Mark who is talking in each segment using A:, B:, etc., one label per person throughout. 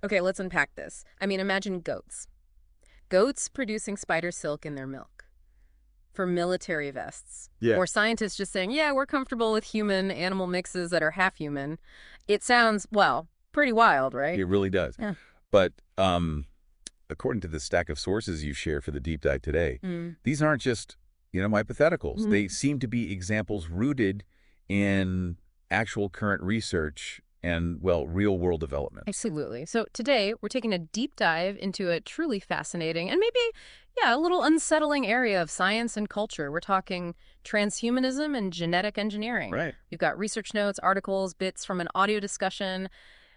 A: Okay, let's unpack this. I mean, imagine goats. Goats producing spider silk in their milk for military vests.
B: Yeah.
A: Or scientists just saying, yeah, we're comfortable with human-animal mixes that are half human. It sounds, well, pretty wild, right?
B: It really does.
A: Yeah.
B: But according to the stack of sources you share for the deep dive today,
A: Mm.
B: these aren't just, hypotheticals.
A: Mhm.
B: They seem to be examples rooted in actual current research and, well, real-world developments.
A: Absolutely. So today we're taking a deep dive into a truly fascinating and maybe, yeah, a little unsettling area of science and culture. We're talking transhumanism and genetic engineering.
B: Right.
A: We've got research notes, articles, bits from an audio discussion,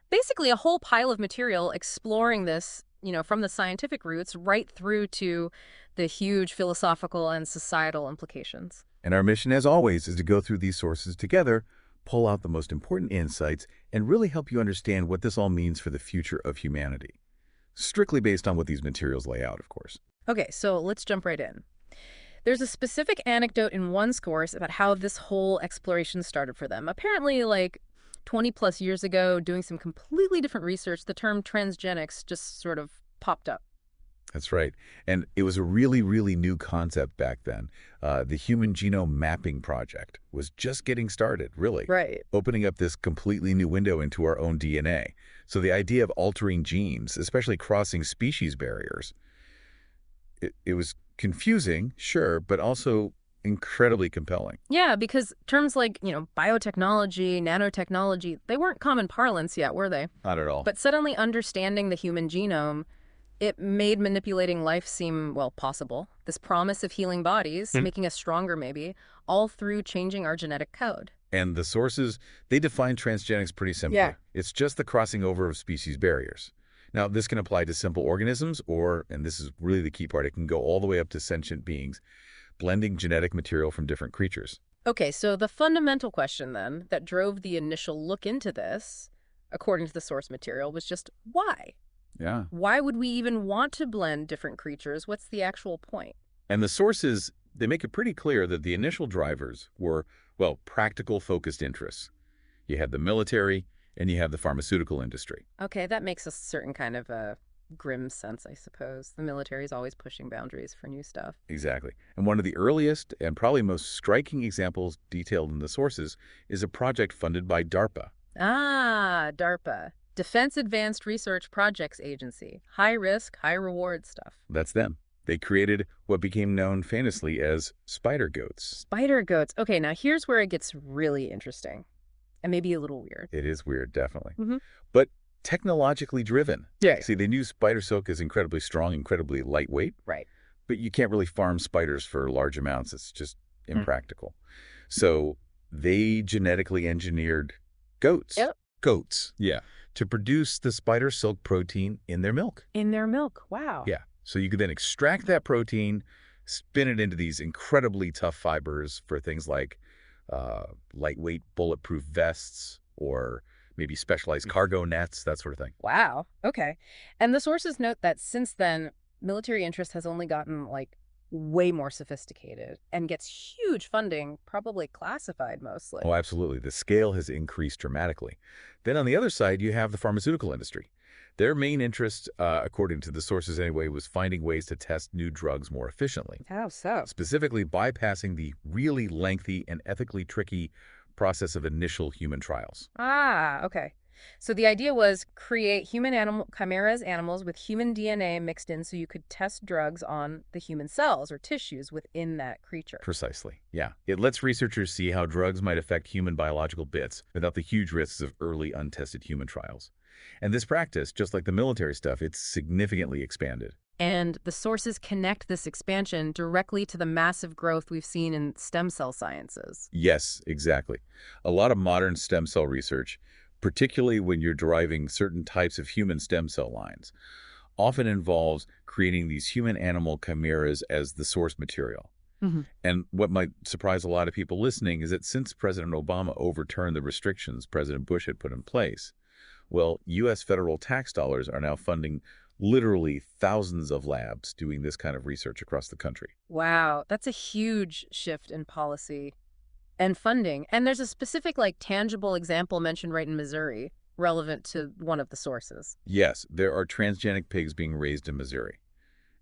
A: basically a whole pile of material exploring this, from the scientific roots right through to the huge philosophical and societal implications.
B: And our mission, as always, is to go through these sources together, pull out the most important insights, and really help you understand what this all means for the future of humanity. Strictly based on what these materials lay out, of course.
A: Okay, so let's jump right in. There's a specific anecdote in one's course about how this whole exploration started for them. Apparently, like 20 plus years ago, doing some completely different research, the term transgenics just sort of popped up.
B: That's right. And it was a really, really new concept back then. The Human Genome Mapping Project was just getting started, really,
A: Right.
B: opening up this completely new window into our own DNA. So the idea of altering genes, especially crossing species barriers, it was confusing, sure, but also incredibly compelling.
A: Yeah, because terms like, biotechnology, nanotechnology, they weren't common parlance yet, were they?
B: Not at all.
A: But suddenly understanding the human genome, it made manipulating life seem, well, possible. This promise of healing bodies, making us stronger maybe, all through changing our genetic code.
B: And the sources, they define transgenics pretty simply.
A: Yeah.
B: It's just the crossing over of species barriers. Now, this can apply to simple organisms or, and this is really the key part, it can go all the way up to sentient beings, blending genetic material from different creatures.
A: Okay, so the fundamental question then that drove the initial look into this, according to the source material, was just why?
B: Yeah.
A: Why would we even want to blend different creatures? What's the actual point?
B: And the sources, they make it pretty clear that the initial drivers were, well, practical focused interests. You had the military and you have the pharmaceutical industry.
A: Okay, that makes a certain kind of a grim sense, I suppose. The military is always pushing boundaries for new stuff.
B: Exactly. And one of the earliest and probably most striking examples detailed in the sources is a project funded by DARPA.
A: Ah, DARPA. Defense Advanced Research Projects Agency. High risk, high reward stuff.
B: That's them. They created what became known famously as spider goats.
A: Spider goats. Okay, now here's where it gets really interesting. And maybe a little weird.
B: It is weird, definitely.
A: Mm-hmm.
B: But technologically driven.
A: Yeah.
B: See, they knew spider silk is incredibly strong, incredibly lightweight,
A: Right.
B: but you can't really farm spiders for large amounts. It's just impractical. So they genetically engineered goats.
A: Yep.
B: Goats. Yeah. To produce the spider silk protein in their milk.
A: In their milk. Wow.
B: Yeah. So you could then extract that protein, spin it into these incredibly tough fibers for things like lightweight bulletproof vests or maybe specialized cargo nets, that sort of thing.
A: Wow. Okay. And the sources note that since then, military interest has only gotten like way more sophisticated and gets huge funding, probably classified mostly.
B: Oh, absolutely. The scale has increased dramatically. Then on the other side, you have the pharmaceutical industry. Their main interest, according to the sources anyway, was finding ways to test new drugs more efficiently,
A: How so?
B: specifically bypassing the really lengthy and ethically tricky process of initial human trials.
A: Ah, okay. So the idea was create human animal chimeras animals with human DNA mixed in so you could test drugs on the human cells or tissues within that creature.
B: Precisely, yeah. It lets researchers see how drugs might affect human biological bits without the huge risks of early untested human trials. And this practice, just like the military stuff, it's significantly expanded.
A: And the sources connect this expansion directly to the massive growth we've seen in stem cell sciences.
B: Yes, exactly. A lot of modern stem cell research, particularly when you're deriving certain types of human stem cell lines, often involves creating these human-animal chimeras as the source material.
A: Mm-hmm.
B: And what might surprise a lot of people listening is that since President Obama overturned the restrictions President Bush had put in place, well, U.S. federal tax dollars are now funding literally thousands of labs doing this kind of research across the country.
A: Wow, that's a huge shift in policy and funding. And there's a specific, like, tangible example mentioned right in Missouri. relevant to one of the sources.
B: Yes, there are transgenic pigs being raised in Missouri.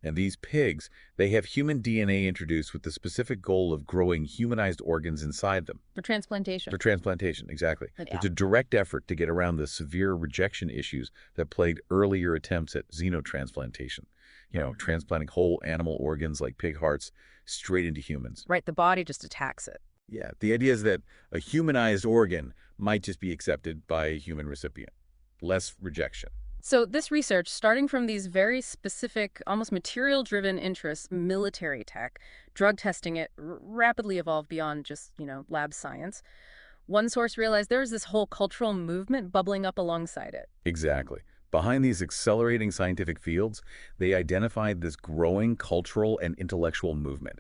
B: And these pigs, they have human DNA introduced with the specific goal of growing humanized organs inside them.
A: For transplantation.
B: For transplantation, exactly.
A: But
B: It's
A: yeah.
B: a direct effort to get around the severe rejection issues that plagued earlier attempts at xenotransplantation. Transplanting whole animal organs like pig hearts straight into humans.
A: Right, the body just attacks it.
B: Yeah, the idea is that a humanized organ might just be accepted by a human recipient. Less rejection.
A: So this research, starting from these very specific, almost material-driven interests, military tech, drug testing it rapidly evolved beyond just, lab science. One source realized there was this whole cultural movement bubbling up alongside it.
B: Exactly. Behind these accelerating scientific fields, they identified this growing cultural and intellectual movement,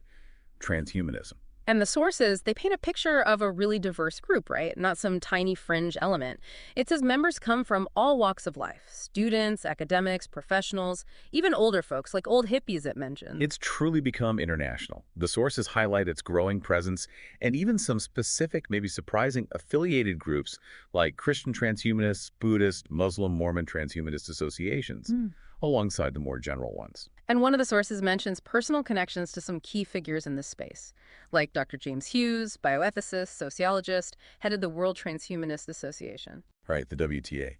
B: transhumanism.
A: And the sources, they paint a picture of a really diverse group, right? Not some tiny fringe element. It says members come from all walks of life: students, academics, professionals, even older folks, like old hippies it mentioned.
B: It's truly become international. The sources highlight its growing presence and even some specific, maybe surprising, affiliated groups like Christian transhumanists, Buddhist, Muslim, Mormon transhumanist associations, alongside the more general ones.
A: And one of the sources mentions personal connections to some key figures in this space, like Dr. James Hughes, bioethicist, sociologist, headed the World Transhumanist Association.
B: Right, the WTA.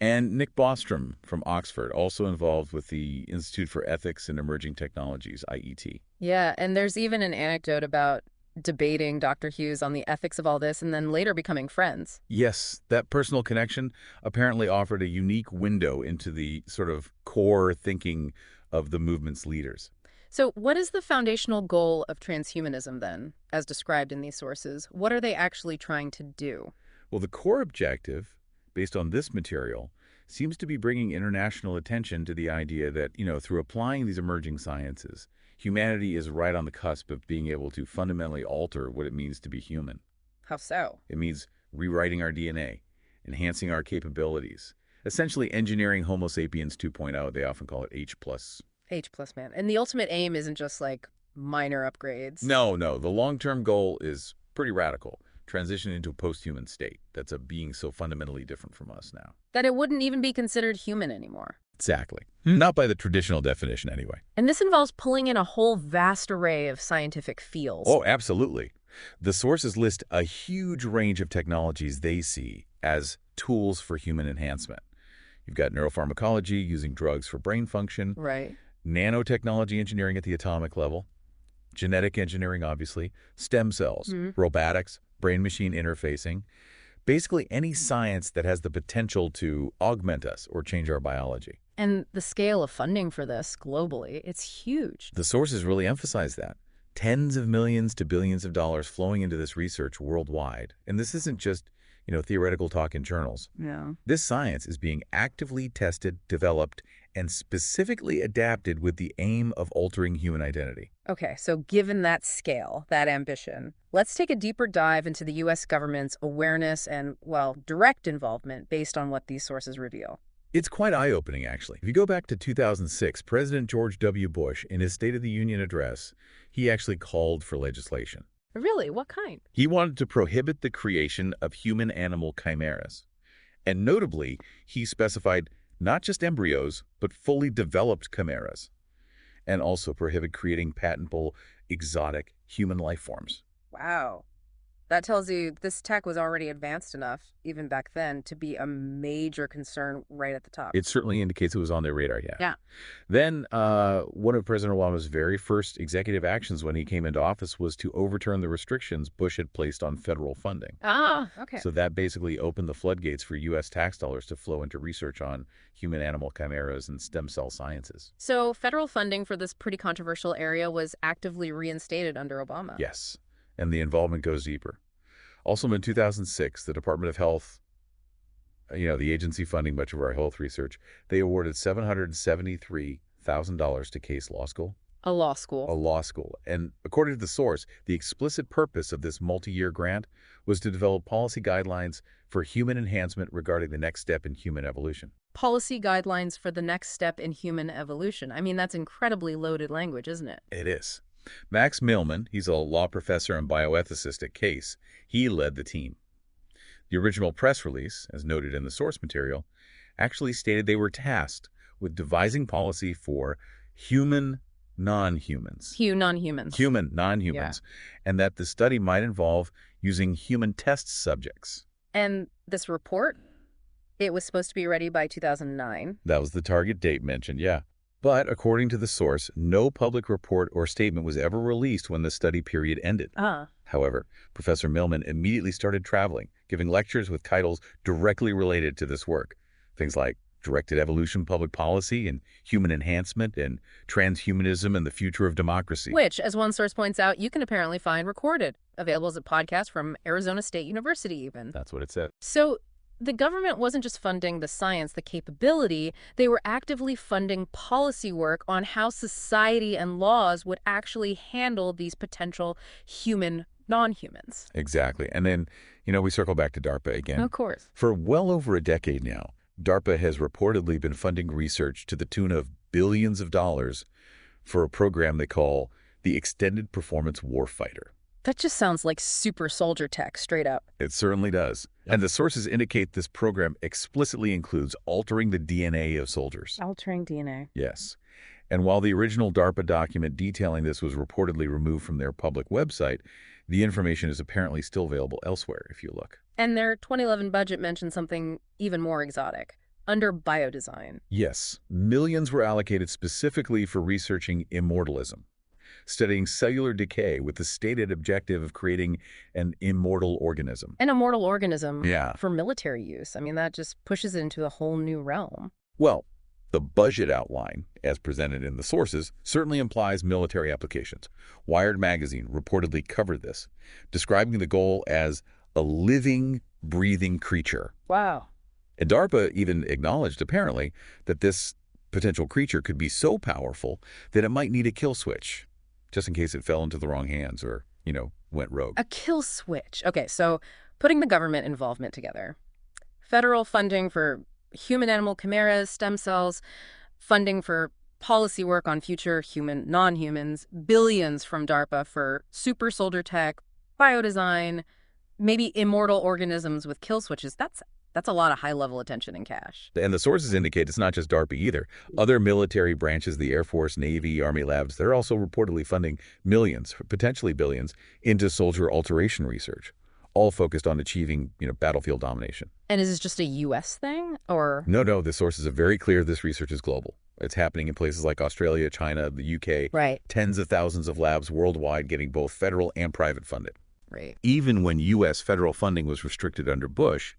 B: And Nick Bostrom from Oxford, also involved with the Institute for Ethics and Emerging Technologies, IET.
A: Yeah, and there's even an anecdote about debating Dr. Hughes on the ethics of all this and then later becoming friends.
B: Yes, that personal connection apparently offered a unique window into the sort of core thinking of the movement's leaders.
A: So what is the foundational goal of transhumanism then, as described in these sources? What are they actually trying to do?
B: Well, the core objective, based on this material, seems to be bringing international attention to the idea that, through applying these emerging sciences, humanity is right on the cusp of being able to fundamentally alter what it means to be human.
A: How so?
B: It means rewriting our DNA, enhancing our capabilities, essentially engineering Homo sapiens 2.0. They often call it H+.
A: H plus man. And the ultimate aim isn't just like minor upgrades.
B: No. The long-term goal is pretty radical. Transition into a post-human state. That's a being so fundamentally different from us now.
A: That it wouldn't even be considered human anymore.
B: Exactly. Not by the traditional definition, anyway.
A: And this involves pulling in a whole vast array of scientific fields.
B: Oh, absolutely. The sources list a huge range of technologies they see as tools for human enhancement. You've got neuropharmacology, using drugs for brain function.
A: Right.
B: Nanotechnology engineering at the atomic level. Genetic engineering, obviously. Stem cells. Robotics. Brain-machine interfacing. Basically any science that has the potential to augment us or change our biology.
A: And the scale of funding for this globally, it's huge.
B: The sources really emphasize that. Tens of millions to billions of dollars flowing into this research worldwide. And this isn't just, theoretical talk in journals.
A: Yeah.
B: This science is being actively tested, developed, and specifically adapted with the aim of altering human identity.
A: Okay, so given that scale, that ambition, let's take a deeper dive into the U.S. government's awareness and, direct involvement based on what these sources reveal.
B: It's quite eye-opening, actually. If you go back to 2006, President George W. Bush, in his State of the Union address, he actually called for legislation.
A: Really? What kind?
B: He wanted to prohibit the creation of human-animal chimeras. And notably, he specified not just embryos, but fully developed chimeras, and also prohibit creating patentable, exotic human life forms.
A: Wow. That tells you this tech was already advanced enough, even back then, to be a major concern right at the top.
B: It certainly indicates it was on their radar, yeah.
A: Yeah.
B: Then one of President Obama's very first executive actions when he came into office was to overturn the restrictions Bush had placed on federal funding.
A: Ah, okay.
B: So that basically opened the floodgates for U.S. tax dollars to flow into research on human-animal chimeras and stem cell sciences.
A: So federal funding for this pretty controversial area was actively reinstated under Obama.
B: Yes, and the involvement goes deeper. Also in 2006, the Department of Health, the agency funding much of our health research, they awarded $773,000 to Case Law School.
A: A law school.
B: A law school. And according to the source, the explicit purpose of this multi-year grant was to develop policy guidelines for human enhancement regarding the next step in human evolution.
A: Policy guidelines for the next step in human evolution. I mean, that's incredibly loaded language, isn't it?
B: It is. Max Millman, he's a law professor and bioethicist at Case. He led the team. The original press release, as noted in the source material, actually stated they were tasked with devising policy for human non-humans.
A: Non-humans.
B: Human non-humans. And that the study might involve using human test subjects.
A: And this report, it was supposed to be ready by 2009.
B: That was the target date mentioned, yeah. But according to the source, no public report or statement was ever released when the study period ended. However, Professor Millman immediately started traveling, giving lectures with titles directly related to this work. Things like Directed Evolution Public Policy and Human Enhancement and Transhumanism and the Future of Democracy.
A: Which, as one source points out, you can apparently find recorded, available as a podcast from Arizona State University even.
B: That's what it said.
A: So the government wasn't just funding the science, the capability, they were actively funding policy work on how society and laws would actually handle these potential human non-humans.
B: Exactly. And then, we circle back to DARPA again.
A: Of course.
B: For well over a decade now, DARPA has reportedly been funding research to the tune of billions of dollars for a program they call the Extended Performance Warfighter.
A: That just sounds like super soldier tech, straight up.
B: It certainly does. Yep. And the sources indicate this program explicitly includes altering the DNA of soldiers.
A: Altering DNA.
B: Yes. And while the original DARPA document detailing this was reportedly removed from their public website, the information is apparently still available elsewhere if you look.
A: And their 2011 budget mentioned something even more exotic. Under biodesign.
B: Yes. Millions were allocated specifically for researching immortalism, studying cellular decay with the stated objective of creating an immortal organism.
A: An immortal organism
B: Yeah.
A: for military use. I mean, that just pushes it into a whole new realm.
B: Well, the budget outline, as presented in the sources, certainly implies military applications. Wired magazine reportedly covered this, describing the goal as a living, breathing creature.
A: Wow.
B: And DARPA even acknowledged, apparently, that this potential creature could be so powerful that it might need a kill switch, just in case it fell into the wrong hands or, went rogue.
A: A kill switch. Okay, so putting the government involvement together. Federal funding for human-animal chimeras, stem cells, funding for policy work on future human non-humans, billions from DARPA for super soldier tech, biodesign, maybe immortal organisms with kill switches. That's a lot of high-level attention and cash.
B: And the sources indicate it's not just DARPA either. Other military branches, the Air Force, Navy, Army labs, they're also reportedly funding millions, potentially billions, into soldier alteration research, all focused on achieving, battlefield domination.
A: And is this just a U.S. thing, or?
B: No, the sources are very clear this research is global. It's happening in places like Australia, China, the U.K.
A: Right.
B: Tens of thousands of labs worldwide getting both federal and private funded.
A: Right.
B: Even when U.S. federal funding was restricted under Bush,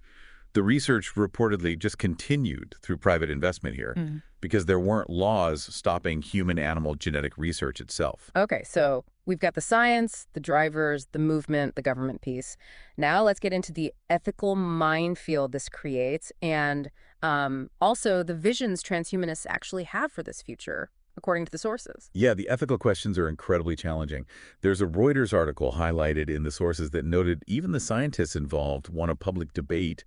B: the research reportedly just continued through private investment here because there weren't laws stopping human-animal genetic research itself.
A: Okay, so we've got the science, the drivers, the movement, the government piece. Now let's get into the ethical minefield this creates and also the visions transhumanists actually have for this future, according to the sources.
B: Yeah, the ethical questions are incredibly challenging. There's a Reuters article highlighted in the sources that noted even the scientists involved want a public debate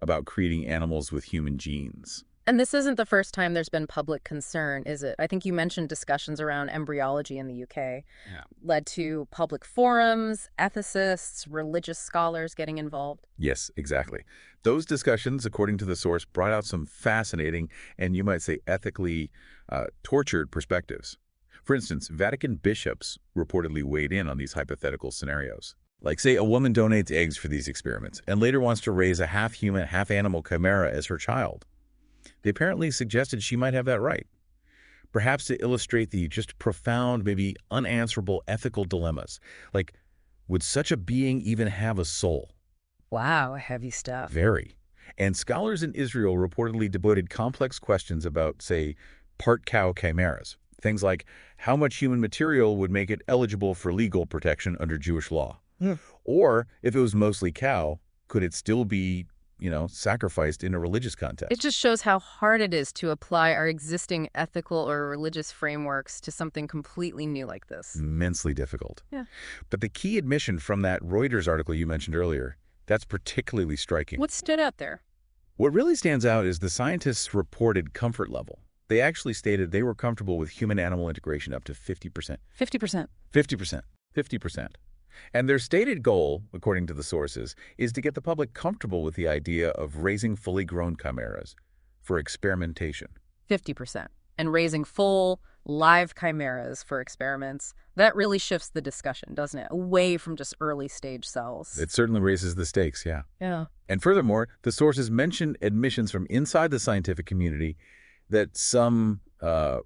B: about creating animals with human genes.
A: And this isn't the first time there's been public concern, is it? I think you mentioned discussions around embryology in the UK.
B: Yeah.
A: Led to public forums, ethicists, religious scholars getting involved.
B: Yes, exactly. Those discussions, according to the source, brought out some fascinating and you might say ethically tortured perspectives. For instance, Vatican bishops reportedly weighed in on these hypothetical scenarios. Like, say, a woman donates eggs for these experiments and later wants to raise a half-human, half-animal chimera as her child. They apparently suggested she might have that right, perhaps to illustrate the just profound, maybe unanswerable ethical dilemmas. Like, would such a being even have a soul?
A: Wow, heavy stuff.
B: Very. And scholars in Israel reportedly debated complex questions about, say, part-cow chimeras. Things like how much human material would make it eligible for legal protection under Jewish law? Or if it was mostly cow, could it still be, sacrificed in a religious context?
A: It just shows how hard it is to apply our existing ethical or religious frameworks to something completely new like this.
B: Immensely difficult.
A: Yeah.
B: But the key admission from that Reuters article you mentioned earlier, that's particularly striking.
A: What stood out there?
B: What really stands out is the scientists' reported comfort level. They actually stated they were comfortable with human-animal integration up to 50%.
A: 50%.
B: 50%. 50%. And their stated goal, according to the sources, is to get the public comfortable with the idea of raising fully grown chimeras for experimentation.
A: 50%. And raising full, live chimeras for experiments, that really shifts the discussion, doesn't it? Away from just early stage cells.
B: It certainly raises the stakes, yeah.
A: Yeah.
B: And furthermore, the sources mention admissions from inside the scientific community that some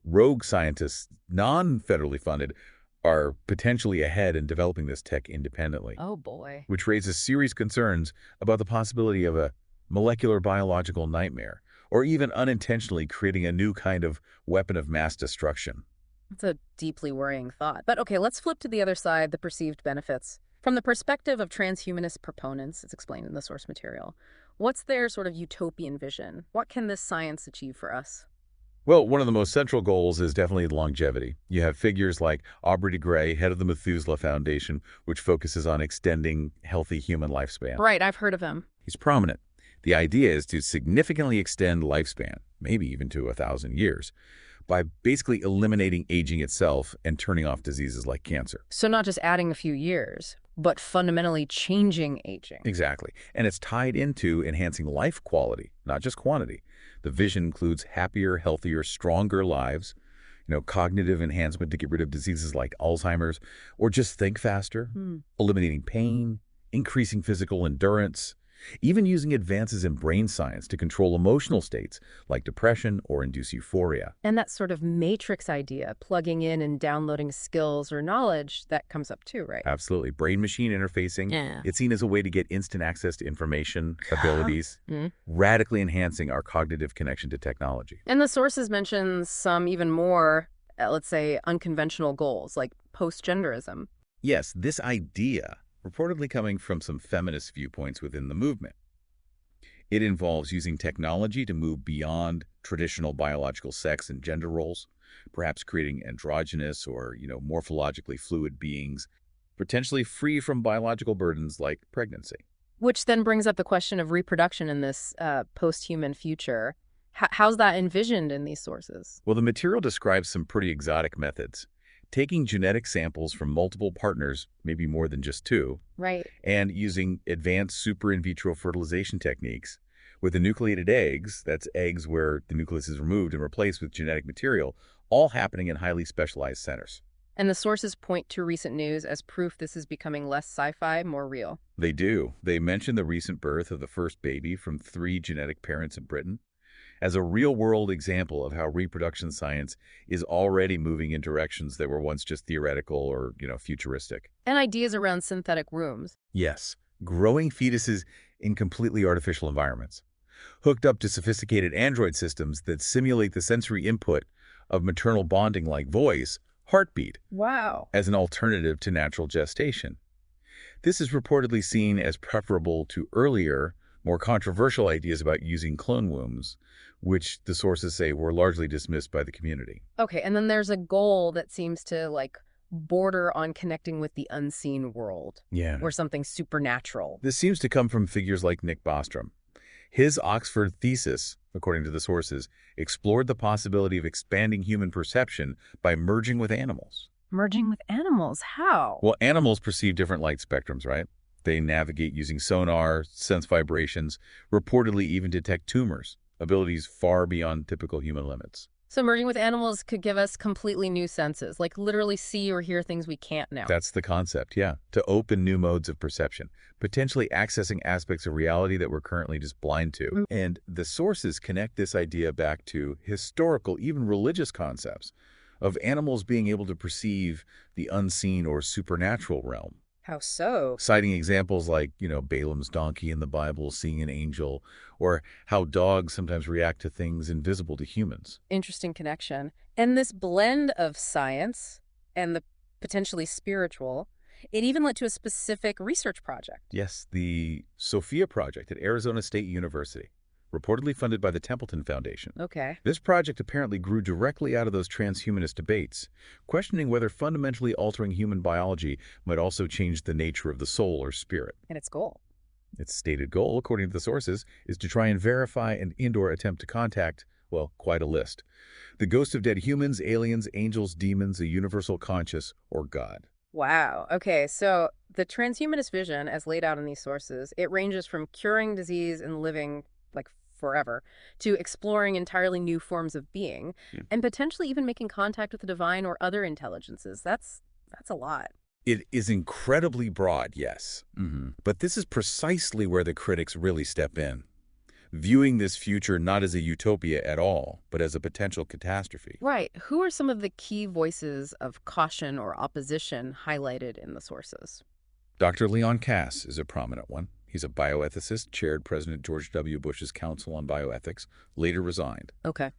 B: rogue scientists, non-federally funded, are potentially ahead in developing this tech independently,
A: Oh, boy.
B: which raises serious concerns about the possibility of a molecular biological nightmare, or even unintentionally creating a new kind of weapon of mass destruction.
A: That's a deeply worrying thought. But okay, let's flip to the other side, the perceived benefits. From the perspective of transhumanist proponents, it's explained in the source material, what's their sort of utopian vision? What can this science achieve for us?
B: Well, one of the most central goals is definitely longevity. You have figures like Aubrey de Grey, head of the Methuselah Foundation, which focuses on extending healthy human lifespan.
A: Right, I've heard of him.
B: He's prominent. The idea is to significantly extend lifespan, maybe even to 1,000 years, by basically eliminating aging itself and turning off diseases like cancer.
A: So not just adding a few years, but fundamentally changing aging.
B: Exactly. And it's tied into enhancing life quality, not just quantity. The vision includes happier, healthier, stronger lives, cognitive enhancement to get rid of diseases like Alzheimer's, or just think faster, eliminating pain, increasing physical endurance, even using advances in brain science to control emotional states like depression or induce euphoria.
A: And that sort of matrix idea, plugging in and downloading skills or knowledge, that comes up too, right?
B: Absolutely. Brain-machine interfacing.
A: Yeah.
B: It's seen as a way to get instant access to information, abilities, radically enhancing our cognitive connection to technology.
A: And the sources mention some even more, let's say, unconventional goals, like post-genderism.
B: Yes, this idea reportedly coming from some feminist viewpoints within the movement. It involves using technology to move beyond traditional biological sex and gender roles, perhaps creating androgynous or, morphologically fluid beings, potentially free from biological burdens like pregnancy.
A: Which then brings up the question of reproduction in this post-human future. How's that envisioned in these sources?
B: Well, the material describes some pretty exotic methods. Taking genetic samples from multiple partners, maybe more than just two,
A: Right.
B: and using advanced super in vitro fertilization techniques with the nucleated eggs, that's eggs where the nucleus is removed and replaced with genetic material, all happening in highly specialized centers.
A: And the sources point to recent news as proof this is becoming less sci-fi, more real.
B: They do. They mention the recent birth of the first baby from 3 genetic parents in Britain as a real-world example of how reproduction science is already moving in directions that were once just theoretical or, futuristic.
A: And ideas around synthetic wombs.
B: Yes, growing fetuses in completely artificial environments, hooked up to sophisticated android systems that simulate the sensory input of maternal bonding like voice, heartbeat,
A: Wow.
B: as an alternative to natural gestation. This is reportedly seen as preferable to earlier, more controversial ideas about using clone wombs, which the sources say were largely dismissed by the community.
A: Okay, and then there's a goal that seems to, border on connecting with the unseen world.
B: Yeah.
A: Or something supernatural.
B: This seems to come from figures like Nick Bostrom. His Oxford thesis, according to the sources, explored the possibility of expanding human perception by merging with animals.
A: Merging with animals? How?
B: Well, animals perceive different light spectrums, right? They navigate using sonar, sense vibrations, reportedly even detect tumors, abilities far beyond typical human limits.
A: So merging with animals could give us completely new senses, like literally see or hear things we can't now.
B: That's the concept, yeah. To open new modes of perception, potentially accessing aspects of reality that we're currently just blind to. And the sources connect this idea back to historical, even religious concepts of animals being able to perceive the unseen or supernatural realm.
A: How so?
B: Citing examples like, Balaam's donkey in the Bible seeing an angel, or how dogs sometimes react to things invisible to humans.
A: Interesting connection. And this blend of science and the potentially spiritual, it even led to a specific research project.
B: Yes, the Sophia Project at Arizona State University, reportedly funded by the Templeton Foundation.
A: Okay.
B: This project apparently grew directly out of those transhumanist debates, questioning whether fundamentally altering human biology might also change the nature of the soul or spirit.
A: And its goal.
B: Its stated goal, according to the sources, is to try and verify an indoor attempt to contact, well, quite a list. The ghosts of dead humans, aliens, angels, demons, a universal conscious, or God.
A: Wow. Okay, so the transhumanist vision, as laid out in these sources, it ranges from curing disease and living like forever to exploring entirely new forms of being
B: Yeah.
A: and potentially even making contact with the divine or other intelligences. That's a lot.
B: It is incredibly broad, yes. But this is precisely where the critics really step in, viewing this future not as a utopia at all, but as a potential catastrophe.
A: Right. Who are some of the key voices of caution or opposition highlighted in the sources?
B: Dr. Leon Kass is a prominent one. He's a bioethicist, chaired President George W. Bush's Council on Bioethics, later resigned.
A: Okay.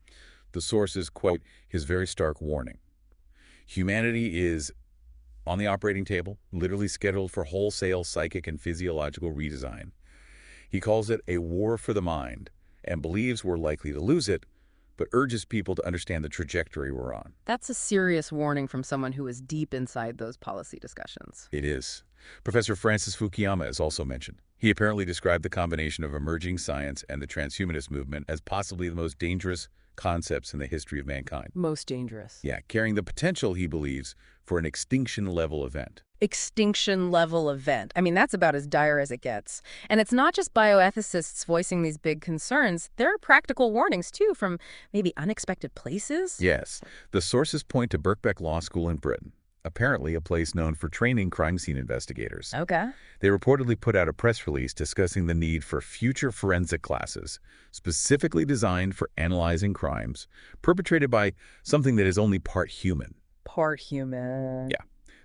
B: The sources quote his very stark warning. Humanity is on the operating table, literally scheduled for wholesale psychic and physiological redesign. He calls it a war for the mind and believes we're likely to lose it, but urges people to understand the trajectory we're on.
A: That's a serious warning from someone who is deep inside those policy discussions.
B: It is. Professor Francis Fukuyama is also mentioned. He apparently described the combination of emerging science and the transhumanist movement as possibly the most dangerous concepts in the history of mankind.
A: Most dangerous.
B: Yeah, carrying the potential, he believes, for an extinction-level event.
A: Extinction level event. I mean, that's about as dire as it gets. And it's not just bioethicists voicing these big concerns. There are practical warnings, too, from maybe unexpected places.
B: Yes, the sources point to Birkbeck Law School in Britain, apparently a place known for training crime scene investigators.
A: Okay.
B: They reportedly put out a press release discussing the need for future forensic classes, specifically designed for analyzing crimes perpetrated by something that is only part human.
A: Part human.
B: Yeah.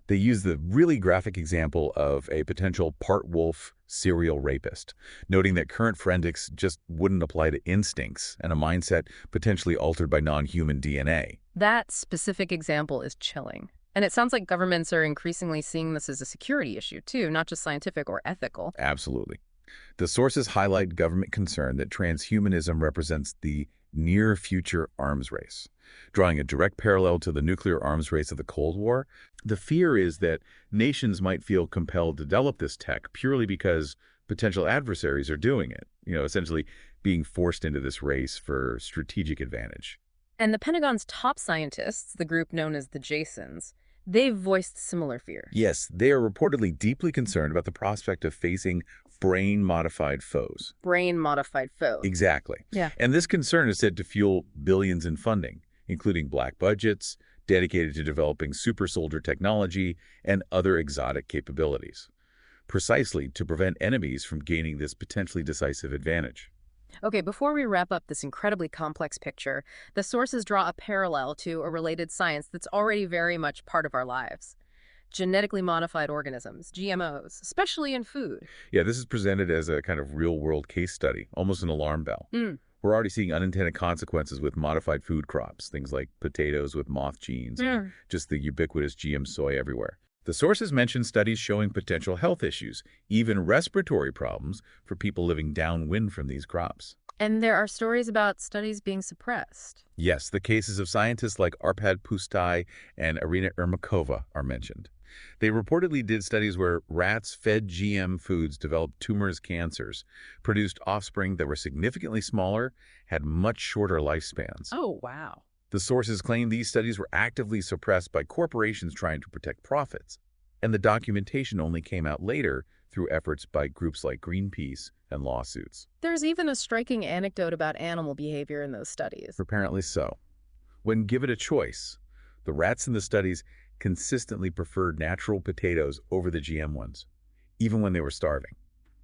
B: They use the really graphic example of a potential part wolf serial rapist, noting that current forensics just wouldn't apply to instincts and a mindset potentially altered by non-human DNA.
A: That specific example is chilling. And it sounds like governments are increasingly seeing this as a security issue, too, not just scientific or ethical.
B: Absolutely. The sources highlight government concern that transhumanism represents the near-future arms race. Drawing a direct parallel to the nuclear arms race of the Cold War, the fear is that nations might feel compelled to develop this tech purely because potential adversaries are doing it, essentially being forced into this race for strategic advantage.
A: And the Pentagon's top scientists, the group known as the Jasons, they've voiced similar fears.
B: Yes, they are reportedly deeply concerned about the prospect of facing brain-modified foes.
A: Brain-modified foes.
B: Exactly.
A: Yeah.
B: And this concern is said to fuel billions in funding, including black budgets dedicated to developing super soldier technology and other exotic capabilities, precisely to prevent enemies from gaining this potentially decisive advantage.
A: Okay, before we wrap up this incredibly complex picture, the sources draw a parallel to a related science that's already very much part of our lives. Genetically modified organisms, GMOs, especially in food.
B: Yeah, this is presented as a kind of real-world case study, almost an alarm bell. We're already seeing unintended consequences with modified food crops, things like potatoes with moth genes, just the ubiquitous GM soy everywhere. The sources mention studies showing potential health issues, even respiratory problems, for people living downwind from these crops.
A: And there are stories about studies being suppressed.
B: Yes, the cases of scientists like Arpad Pusztai and Irina Ermakova are mentioned. They reportedly did studies where rats fed GM foods developed tumors, cancers, produced offspring that were significantly smaller, had much shorter lifespans.
A: Oh, wow.
B: The sources claim these studies were actively suppressed by corporations trying to protect profits, and the documentation only came out later through efforts by groups like Greenpeace and lawsuits.
A: There's even a striking anecdote about animal behavior in those studies.
B: Apparently so. When given a choice, the rats in the studies consistently preferred natural potatoes over the GM ones, even when they were starving.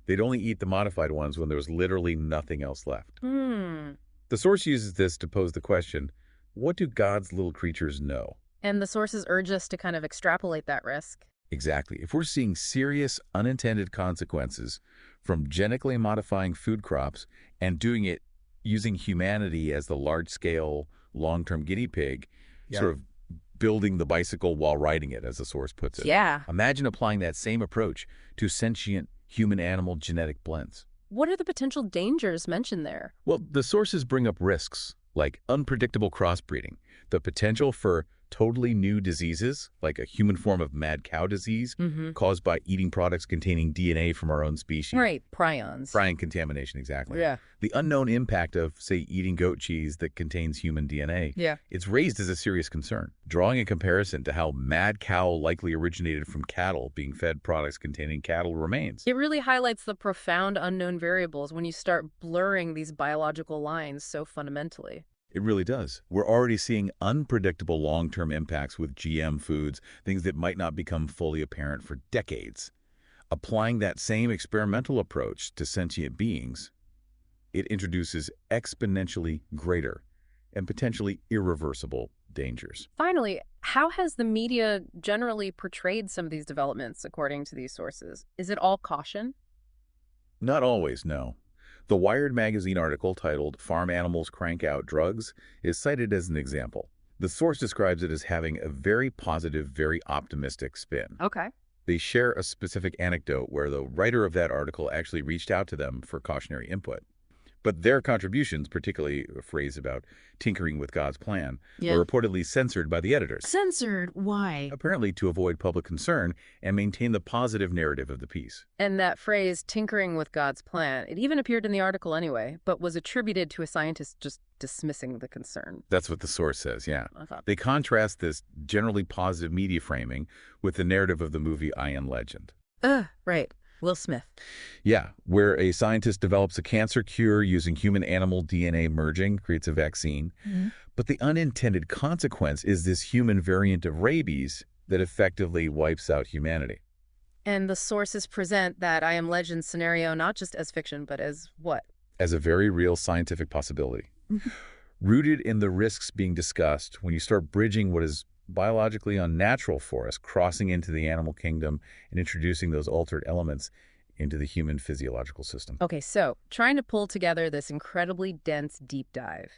B: They'd only eat the modified ones when there was literally nothing else left. The source uses this to pose the question, what do God's little creatures know?
A: And the sources urge us to kind of extrapolate that risk.
B: Exactly. If we're seeing serious unintended consequences from genetically modifying food crops and doing it using humanity as the large-scale, long-term guinea pig, sort of building the bicycle while riding it, as the source puts it.
A: Yeah.
B: Imagine applying that same approach to sentient human-animal genetic blends.
A: What are the potential dangers mentioned there?
B: Well, the sources bring up risks like unpredictable crossbreeding, the potential for totally new diseases, like a human form of mad cow disease
A: Mm-hmm.
B: caused by eating products containing DNA from our own species.
A: Right, prions.
B: Prion contamination, exactly.
A: Yeah.
B: The unknown impact of, say, eating goat cheese that contains human DNA.
A: Yeah.
B: It's raised as a serious concern, drawing a comparison to how mad cow likely originated from cattle being fed products containing cattle remains.
A: It really highlights the profound unknown variables when you start blurring these biological lines so fundamentally.
B: It really does. We're already seeing unpredictable long-term impacts with GM foods, things that might not become fully apparent for decades. Applying that same experimental approach to sentient beings, it introduces exponentially greater and potentially irreversible dangers.
A: Finally, how has the media generally portrayed some of these developments according to these sources? Is it all caution?
B: Not always, no. The Wired magazine article titled "Farm Animals Crank Out Drugs" is cited as an example. The source describes it as having a very positive, very optimistic spin.
A: Okay.
B: They share a specific anecdote where the writer of that article actually reached out to them for cautionary input. But their contributions, particularly a phrase about tinkering with God's plan,
A: Yeah.
B: were reportedly censored by the editors,
A: Censored. Why?
B: apparently to avoid public concern and maintain the positive narrative of the piece.
A: And that phrase, tinkering with God's plan, it even appeared in the article anyway, but was attributed to a scientist just dismissing the concern.
B: That's what the source says, yeah.
A: I thought,
B: They contrast this generally positive media framing with the narrative of the movie I Am Legend.
A: right. Will Smith.
B: Yeah, where a scientist develops a cancer cure using human-animal DNA merging, creates a vaccine.
A: Mhm.
B: But the unintended consequence is this human variant of rabies that effectively wipes out humanity.
A: And the sources present that I Am Legend scenario not just as fiction, but as what?
B: As a very real scientific possibility.
A: Mhm.
B: Rooted in the risks being discussed when you start bridging what is biologically unnatural for us, crossing into the animal kingdom and introducing those altered elements into the human physiological system.
A: Okay, so trying to pull together this incredibly dense deep dive.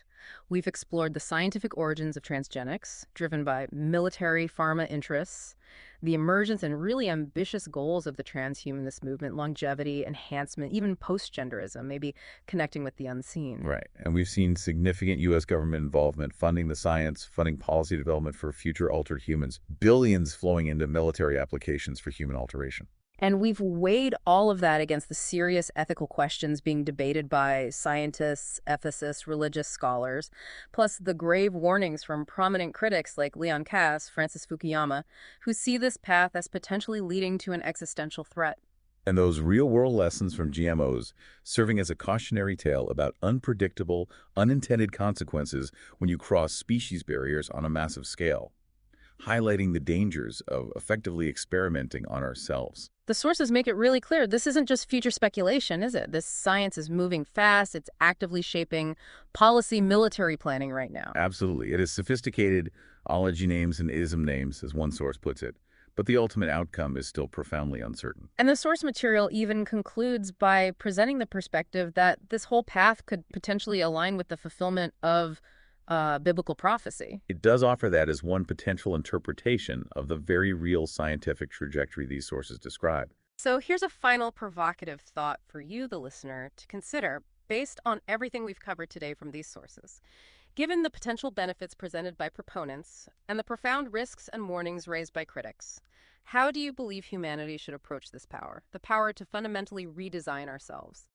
A: We've explored the scientific origins of transgenics, driven by military pharma interests, the emergence and really ambitious goals of the transhumanist movement, longevity, enhancement, even post-genderism, maybe connecting with the unseen.
B: Right. And we've seen significant U.S. government involvement funding the science, funding policy development for future altered humans, billions flowing into military applications for human alteration.
A: And we've weighed all of that against the serious ethical questions being debated by scientists, ethicists, religious scholars, plus the grave warnings from prominent critics like Leon Kass, Francis Fukuyama, who see this path as potentially leading to an existential threat.
B: And those real-world lessons from GMOs serving as a cautionary tale about unpredictable, unintended consequences when you cross species barriers on a massive scale, highlighting the dangers of effectively experimenting on ourselves.
A: The sources make it really clear this isn't just future speculation, is it? This science is moving fast. It's actively shaping policy military planning right now.
B: Absolutely. It is sophisticated ology names and ism names, as one source puts it, but the ultimate outcome is still profoundly uncertain.
A: And the source material even concludes by presenting the perspective that this whole path could potentially align with the fulfillment of biblical prophecy.
B: It does offer that as one potential interpretation of the very real scientific trajectory these sources describe.
A: So here's a final provocative thought for you, the listener, to consider based on everything we've covered today from these sources. Given the potential benefits presented by proponents and the profound risks and warnings raised by critics, how do you believe humanity should approach this power, the power to fundamentally redesign ourselves?